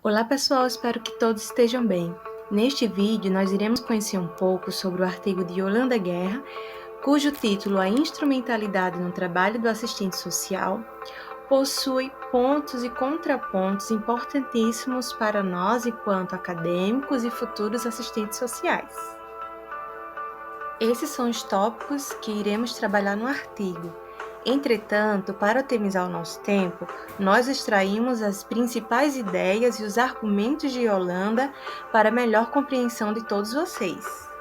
Olá pessoal, espero que todos estejam bem. Neste vídeo nós iremos conhecer um pouco sobre o artigo de Yolanda Guerra, cujo título A Instrumentalidade no Trabalho do Assistente Social possui pontos e contrapontos importantíssimos para nós enquanto acadêmicos e futuros assistentes sociais. Esses são os tópicos que iremos trabalhar no artigo. Entretanto, para otimizar o nosso tempo, nós extraímos as principais ideias e os argumentos de Yolanda para melhor compreensão de todos vocês.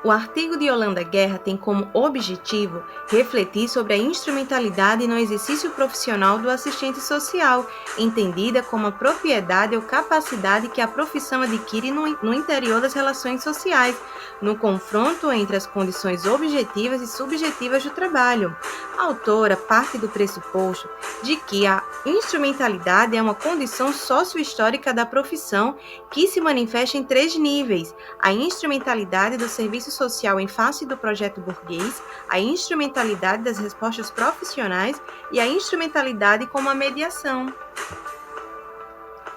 O artigo de Yolanda Guerra tem como objetivo refletir sobre a instrumentalidade no exercício profissional do assistente social, entendida como a propriedade ou capacidade que a profissão adquire no interior das relações sociais, no confronto entre as condições objetivas e subjetivas do trabalho. A autora parte do pressuposto de que a instrumentalidade é uma condição sociohistórica da profissão que se manifesta em 3 níveis: a instrumentalidade do serviço social em face do projeto burguês, a instrumentalidade das respostas profissionais e a instrumentalidade como a mediação.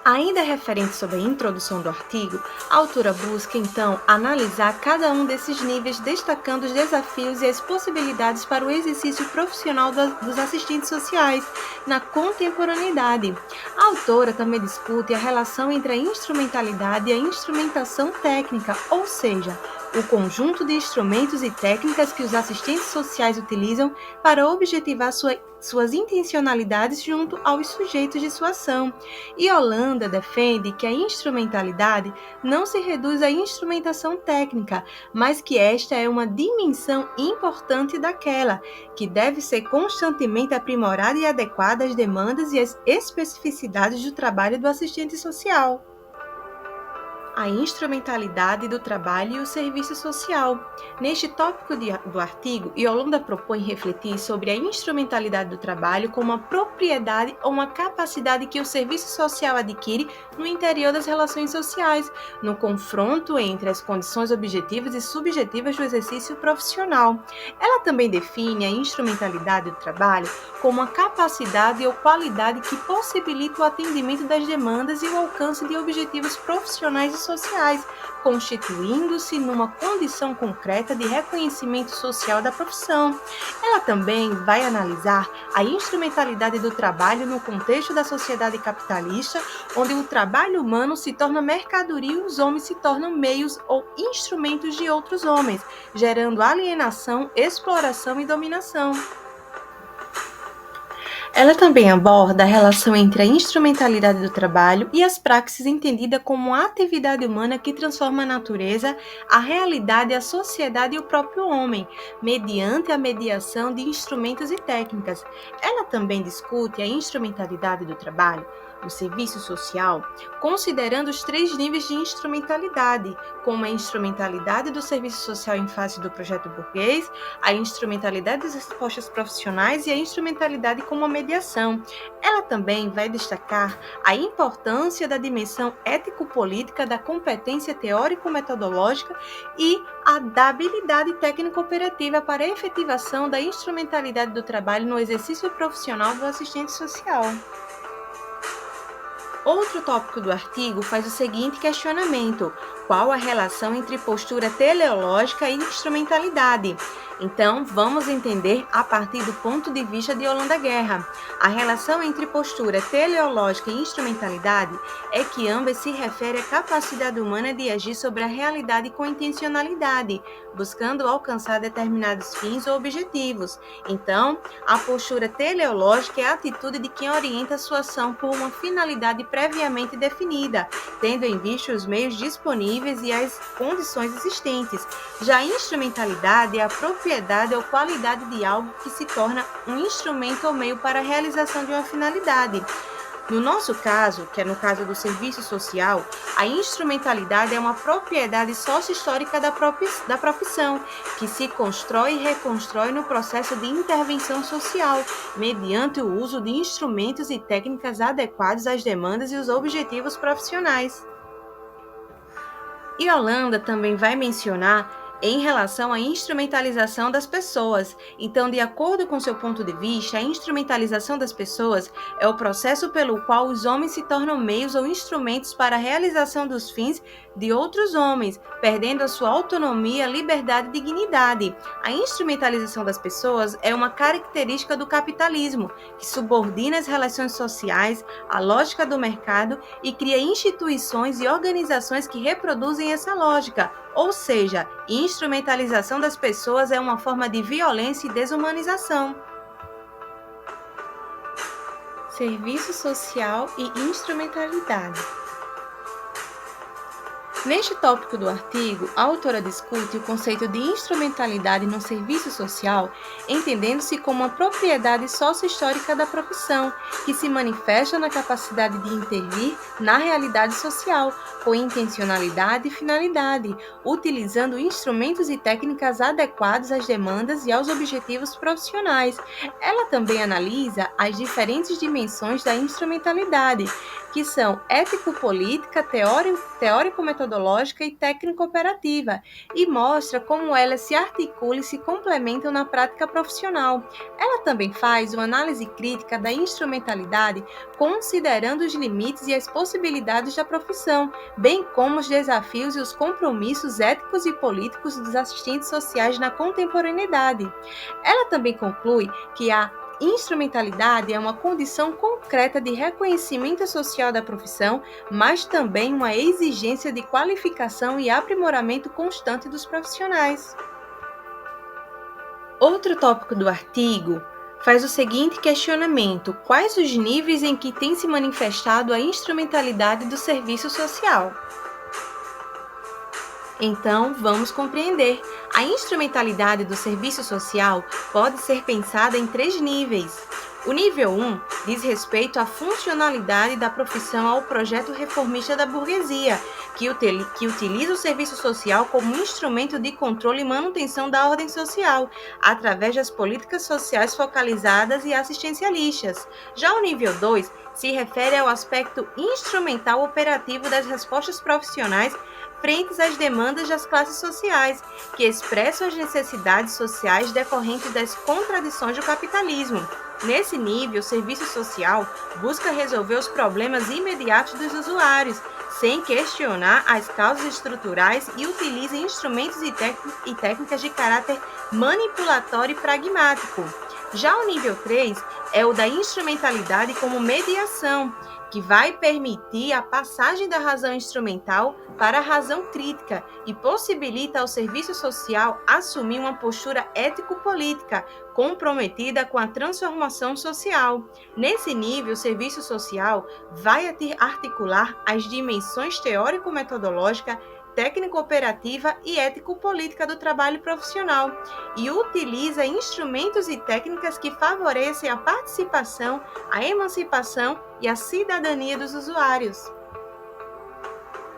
Ainda referente sobre a introdução do artigo, a autora busca, então, analisar cada um desses níveis, destacando os desafios e as possibilidades para o exercício profissional dos assistentes sociais na contemporaneidade. A autora também discute a relação entre a instrumentalidade e a instrumentação técnica, ou seja, o conjunto de instrumentos e técnicas que os assistentes sociais utilizam para objetivar suas intencionalidades junto aos sujeitos de sua ação. E Yolanda defende que a instrumentalidade não se reduz à instrumentação técnica, mas que esta é uma dimensão importante daquela, que deve ser constantemente aprimorada e adequada às demandas e às especificidades do trabalho do assistente social. A instrumentalidade do trabalho e o serviço social. Neste tópico do artigo, Yolanda propõe refletir sobre a instrumentalidade do trabalho como uma propriedade ou uma capacidade que o serviço social adquire no interior das relações sociais, no confronto entre as condições objetivas e subjetivas do exercício profissional. Ela também define a instrumentalidade do trabalho como uma capacidade ou qualidade que possibilita o atendimento das demandas e o alcance de objetivos profissionais e sociais, constituindo-se numa condição concreta de reconhecimento social da profissão. Ela também vai analisar a instrumentalidade do trabalho no contexto da sociedade capitalista, onde o trabalho humano se torna mercadoria e os homens se tornam meios ou instrumentos de outros homens, gerando alienação, exploração e dominação. Ela também aborda a relação entre a instrumentalidade do trabalho e as praxes entendida como a atividade humana que transforma a natureza, a realidade, a sociedade e o próprio homem, mediante a mediação de instrumentos e técnicas. Ela também discute a instrumentalidade do trabalho, do serviço social, considerando os 3 níveis de instrumentalidade, como a instrumentalidade do serviço social em face do projeto burguês, a instrumentalidade das respostas profissionais e a instrumentalidade como a mediação. Ela também vai destacar a importância da dimensão ético-política, da competência teórico-metodológica e da habilidade técnico-operativa para a efetivação da instrumentalidade do trabalho no exercício profissional do assistente social. Outro tópico do artigo faz o seguinte questionamento: qual a relação entre postura teleológica e instrumentalidade? Então, vamos entender a partir do ponto de vista de Yolanda Guerra. A relação entre postura teleológica e instrumentalidade é que ambas se referem à capacidade humana de agir sobre a realidade com intencionalidade, buscando alcançar determinados fins ou objetivos. Então, a postura teleológica é a atitude de quem orienta sua ação por uma finalidade previamente definida, tendo em vista os meios disponíveis e as condições existentes. Já a instrumentalidade é a propriedade ou qualidade de algo que se torna um instrumento ou meio para a realização de uma finalidade. No nosso caso, que é no caso do serviço social, a instrumentalidade é uma propriedade sócio-histórica da profissão, que se constrói e reconstrói no processo de intervenção social, mediante o uso de instrumentos e técnicas adequados às demandas e os objetivos profissionais. Yolanda também vai mencionar em relação à instrumentalização das pessoas. Então, de acordo com seu ponto de vista, a instrumentalização das pessoas é o processo pelo qual os homens se tornam meios ou instrumentos para a realização dos fins de outros homens, perdendo a sua autonomia, liberdade e dignidade. A instrumentalização das pessoas é uma característica do capitalismo, que subordina as relações sociais à lógica do mercado e cria instituições e organizações que reproduzem essa lógica. Ou seja, instrumentalização das pessoas é uma forma de violência e desumanização. Serviço social e instrumentalidade. Neste tópico do artigo, a autora discute o conceito de instrumentalidade no serviço social, entendendo-se como uma propriedade sócio-histórica da profissão, que se manifesta na capacidade de intervir na realidade social, com intencionalidade e finalidade, utilizando instrumentos e técnicas adequados às demandas e aos objetivos profissionais. Ela também analisa as diferentes dimensões da instrumentalidade, que são ético-política, teórico-metodológica e técnico-operativa, e mostra como elas se articulam e se complementam na prática profissional. Ela também faz uma análise crítica da instrumentalidade, considerando os limites e as possibilidades da profissão, bem como os desafios e os compromissos éticos e políticos dos assistentes sociais na contemporaneidade. Ela também conclui que a instrumentalidade é uma condição concreta de reconhecimento social da profissão, mas também uma exigência de qualificação e aprimoramento constante dos profissionais. Outro tópico do artigo faz o seguinte questionamento: quais os níveis em que tem se manifestado a instrumentalidade do serviço social? Então, vamos compreender. A instrumentalidade do serviço social pode ser pensada em 3 níveis. O nível 1 diz respeito à funcionalidade da profissão ao projeto reformista da burguesia, que utiliza o serviço social como instrumento de controle e manutenção da ordem social, através das políticas sociais focalizadas e assistencialistas. Já o nível 2 se refere ao aspecto instrumental operativo das respostas profissionais frente às demandas das classes sociais, que expressam as necessidades sociais decorrentes das contradições do capitalismo. Nesse nível, o serviço social busca resolver os problemas imediatos dos usuários, sem questionar as causas estruturais, e utiliza instrumentos e técnicas de caráter manipulatório e pragmático. Já o nível 3 é o da instrumentalidade como mediação, que vai permitir a passagem da razão instrumental para a razão crítica e possibilita ao serviço social assumir uma postura ético-política comprometida com a transformação social. Nesse nível, o serviço social vai articular as dimensões teórico-metodológica, técnico-operativa e ético-política do trabalho profissional e utiliza instrumentos e técnicas que favorecem a participação, a emancipação e a cidadania dos usuários.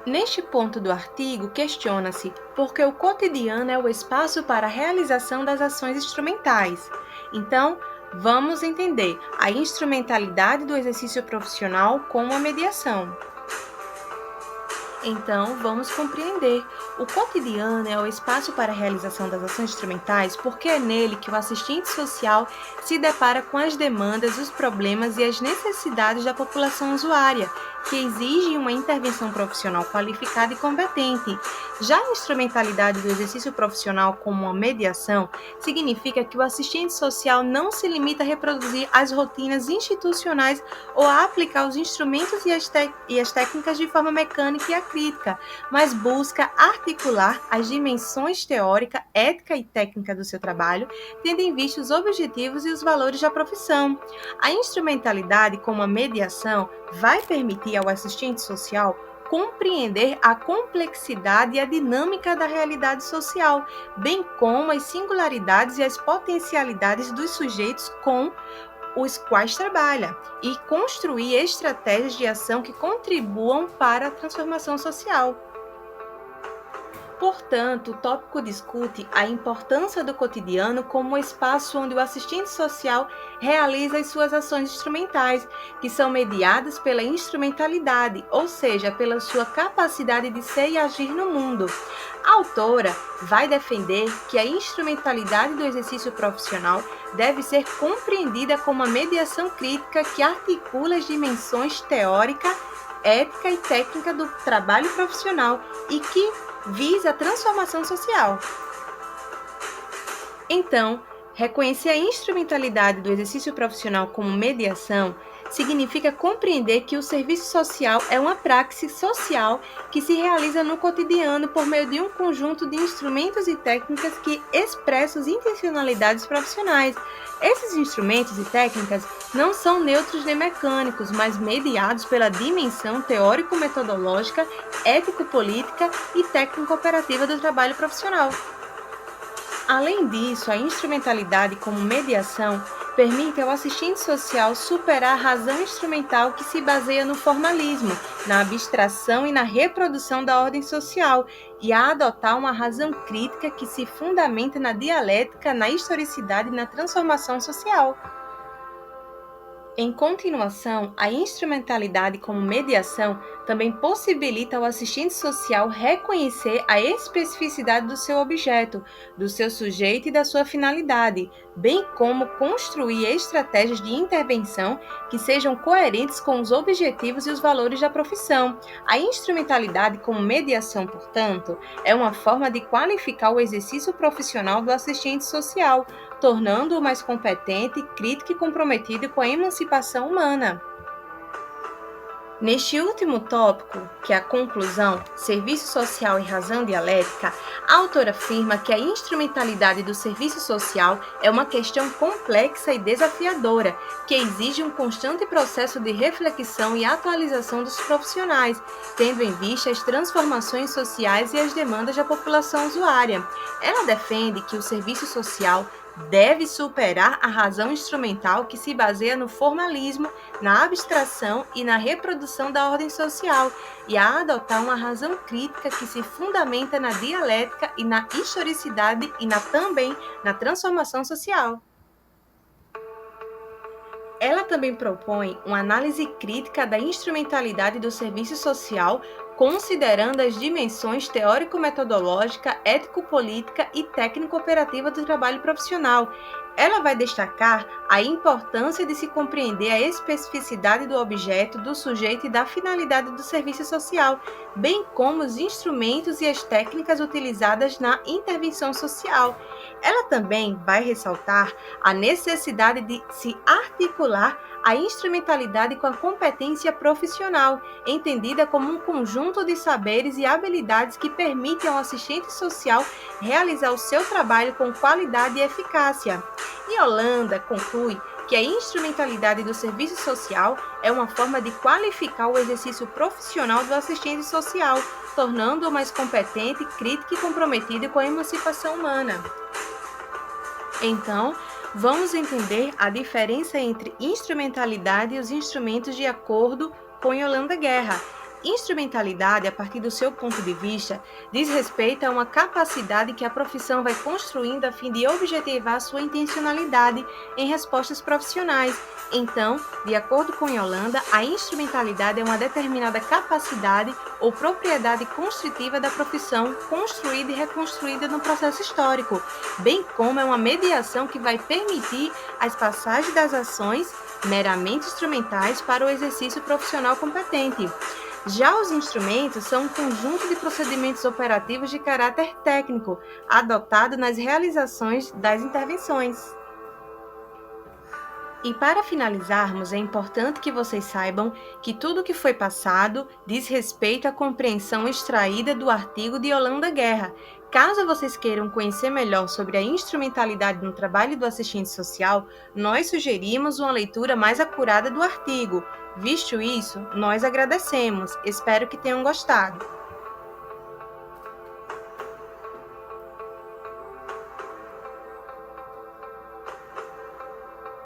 Neste ponto do artigo, questiona-se por que o cotidiano é o espaço para a realização das ações instrumentais. Então, vamos entender a instrumentalidade do exercício profissional como a mediação. Então, vamos compreender. O cotidiano é o espaço para a realização das ações instrumentais porque é nele que o assistente social se depara com as demandas, os problemas e as necessidades da população usuária, que exigem uma intervenção profissional qualificada e competente. Já a instrumentalidade do exercício profissional como uma mediação significa que o assistente social não se limita a reproduzir as rotinas institucionais ou a aplicar os instrumentos e as técnicas de forma mecânica e acrítica, mas busca articular as dimensões teórica, ética e técnica do seu trabalho, tendo em vista os objetivos e os valores da profissão. A instrumentalidade como a mediação vai permitir ao assistente social compreender a complexidade e a dinâmica da realidade social, bem como as singularidades e as potencialidades dos sujeitos com os quais trabalha, e construir estratégias de ação que contribuam para a transformação social. Portanto, o tópico discute a importância do cotidiano como um espaço onde o assistente social realiza as suas ações instrumentais, que são mediadas pela instrumentalidade, ou seja, pela sua capacidade de ser e agir no mundo. A autora vai defender que a instrumentalidade do exercício profissional deve ser compreendida como uma mediação crítica que articula as dimensões teórica, ética e técnica do trabalho profissional e que visa a transformação social. Então, reconhecer a instrumentalidade do exercício profissional como mediação significa compreender que o serviço social é uma praxis social que se realiza no cotidiano por meio de um conjunto de instrumentos e técnicas que expressam as intencionalidades profissionais. Esses instrumentos e técnicas não são neutros nem mecânicos, mas mediados pela dimensão teórico-metodológica, ético-política e técnico-operativa do trabalho profissional. Além disso, a instrumentalidade como mediação permite ao assistente social superar a razão instrumental que se baseia no formalismo, na abstração e na reprodução da ordem social, e a adotar uma razão crítica que se fundamenta na dialética, na historicidade e na transformação social. Em continuação, a instrumentalidade como mediação também possibilita ao assistente social reconhecer a especificidade do seu objeto, do seu sujeito e da sua finalidade, bem como construir estratégias de intervenção que sejam coerentes com os objetivos e os valores da profissão. A instrumentalidade como mediação, portanto, é uma forma de qualificar o exercício profissional do assistente social, tornando-o mais competente, crítico e comprometido com a emancipação humana. Neste último tópico, que é a conclusão, serviço social e razão dialética, a autora afirma que a instrumentalidade do serviço social é uma questão complexa e desafiadora, que exige um constante processo de reflexão e atualização dos profissionais, tendo em vista as transformações sociais e as demandas da população usuária. Ela defende que o serviço social deve superar a razão instrumental que se baseia no formalismo, na abstração e na reprodução da ordem social, e a adotar uma razão crítica que se fundamenta na dialética e na historicidade e também na transformação social. Ela também propõe uma análise crítica da instrumentalidade do serviço social, considerando as dimensões teórico-metodológica, ético-política e técnico-operativa do trabalho profissional. Ela vai destacar a importância de se compreender a especificidade do objeto, do sujeito e da finalidade do serviço social, bem como os instrumentos e as técnicas utilizadas na intervenção social. Ela também vai ressaltar a necessidade de se articular a instrumentalidade com a competência profissional, entendida como um conjunto de saberes e habilidades que permitem ao assistente social realizar o seu trabalho com qualidade e eficácia. E Holanda conclui que a instrumentalidade do serviço social é uma forma de qualificar o exercício profissional do assistente social, tornando-o mais competente, crítico e comprometido com a emancipação humana. Então, vamos entender a diferença entre instrumentalidade e os instrumentos de acordo com Yolanda Guerra. Instrumentalidade, a partir do seu ponto de vista, diz respeito a uma capacidade que a profissão vai construindo a fim de objetivar sua intencionalidade em respostas profissionais. Então, de acordo com Yolanda, a instrumentalidade é uma determinada capacidade ou propriedade construtiva da profissão construída e reconstruída no processo histórico, bem como é uma mediação que vai permitir as passagens das ações meramente instrumentais para o exercício profissional competente. Já os instrumentos são um conjunto de procedimentos operativos de caráter técnico, adotado nas realizações das intervenções. E para finalizarmos, é importante que vocês saibam que tudo o que foi passado diz respeito à compreensão extraída do artigo de Yolanda Guerra. Caso vocês queiram conhecer melhor sobre a instrumentalidade no trabalho do assistente social, nós sugerimos uma leitura mais acurada do artigo. Visto isso, nós agradecemos. Espero que tenham gostado.